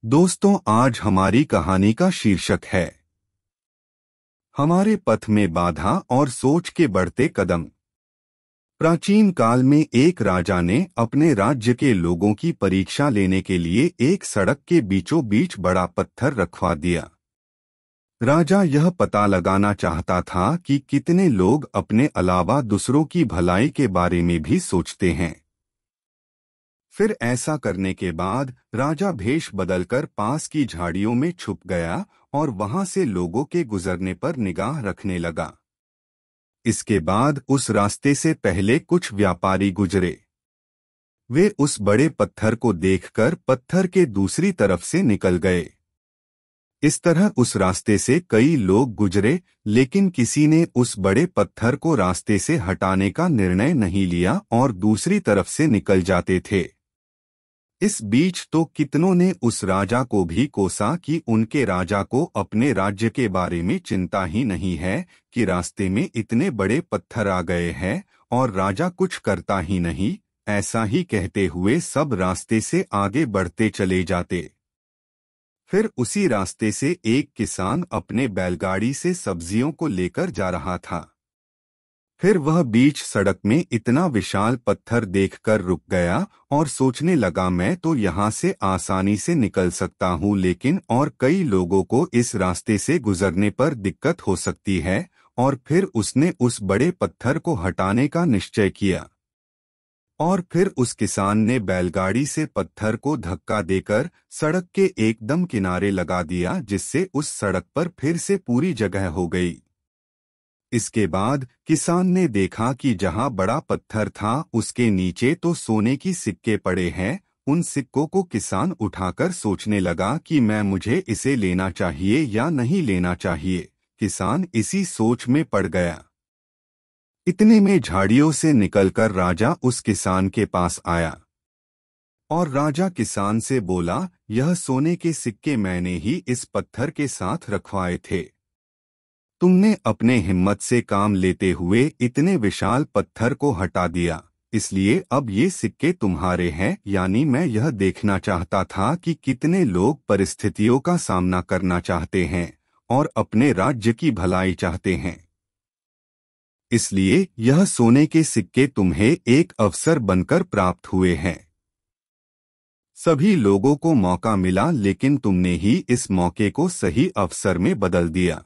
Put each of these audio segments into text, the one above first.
दोस्तों, आज हमारी कहानी का शीर्षक है हमारे पथ में बाधा और सोच के बढ़ते कदम। प्राचीन काल में एक राजा ने अपने राज्य के लोगों की परीक्षा लेने के लिए एक सड़क के बीचों बीच बड़ा पत्थर रखवा दिया। राजा यह पता लगाना चाहता था कि कितने लोग अपने अलावा दूसरों की भलाई के बारे में भी सोचते हैं। फिर ऐसा करने के बाद राजा भेष बदलकर पास की झाड़ियों में छुप गया और वहां से लोगों के गुजरने पर निगाह रखने लगा। इसके बाद उस रास्ते से पहले कुछ व्यापारी गुजरे। वे उस बड़े पत्थर को देखकर पत्थर के दूसरी तरफ से निकल गए। इस तरह उस रास्ते से कई लोग गुजरे, लेकिन किसी ने उस बड़े पत्थर को रास्ते से हटाने का निर्णय नहीं लिया और दूसरी तरफ से निकल जाते थे। इस बीच तो कितनों ने उस राजा को भी कोसा कि उनके राजा को अपने राज्य के बारे में चिंता ही नहीं है कि रास्ते में इतने बड़े पत्थर आ गए हैं और राजा कुछ करता ही नहीं। ऐसा ही कहते हुए सब रास्ते से आगे बढ़ते चले जाते। फिर उसी रास्ते से एक किसान अपने बैलगाड़ी से सब्जियों को लेकर जा रहा था। फिर वह बीच सड़क में इतना विशाल पत्थर देखकर रुक गया और सोचने लगा, मैं तो यहाँ से आसानी से निकल सकता हूँ, लेकिन और कई लोगों को इस रास्ते से गुजरने पर दिक्कत हो सकती है। और फिर उसने उस बड़े पत्थर को हटाने का निश्चय किया। और फिर उस किसान ने बैलगाड़ी से पत्थर को धक्का देकर सड़क के एकदम किनारे लगा दिया, जिससे उस सड़क पर फिर से पूरी जगह हो गई। इसके बाद किसान ने देखा कि जहां बड़ा पत्थर था उसके नीचे तो सोने की सिक्के पड़े हैं। उन सिक्कों को किसान उठाकर सोचने लगा कि मुझे इसे लेना चाहिए या नहीं लेना चाहिए। किसान इसी सोच में पड़ गया। इतने में झाड़ियों से निकलकर राजा उस किसान के पास आया और राजा किसान से बोला, यह सोने के सिक्के मैंने ही इस पत्थर के साथ रखवाए थे। तुमने अपने हिम्मत से काम लेते हुए इतने विशाल पत्थर को हटा दिया, इसलिए अब ये सिक्के तुम्हारे हैं। यानी मैं यह देखना चाहता था कि कितने लोग परिस्थितियों का सामना करना चाहते हैं और अपने राज्य की भलाई चाहते हैं। इसलिए यह सोने के सिक्के तुम्हें एक अवसर बनकर प्राप्त हुए हैं। सभी लोगों को मौका मिला, लेकिन तुमने ही इस मौके को सही अवसर में बदल दिया।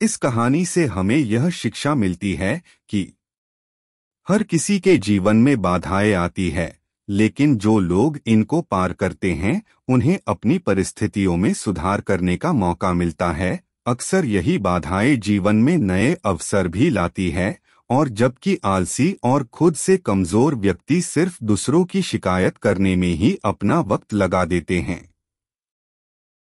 इस कहानी से हमें यह शिक्षा मिलती है कि हर किसी के जीवन में बाधाएं आती है, लेकिन जो लोग इनको पार करते हैं उन्हें अपनी परिस्थितियों में सुधार करने का मौका मिलता है। अक्सर यही बाधाएं जीवन में नए अवसर भी लाती है, और जबकि आलसी और खुद से कमजोर व्यक्ति सिर्फ दूसरों की शिकायत करने में ही अपना वक्त लगा देते हैं।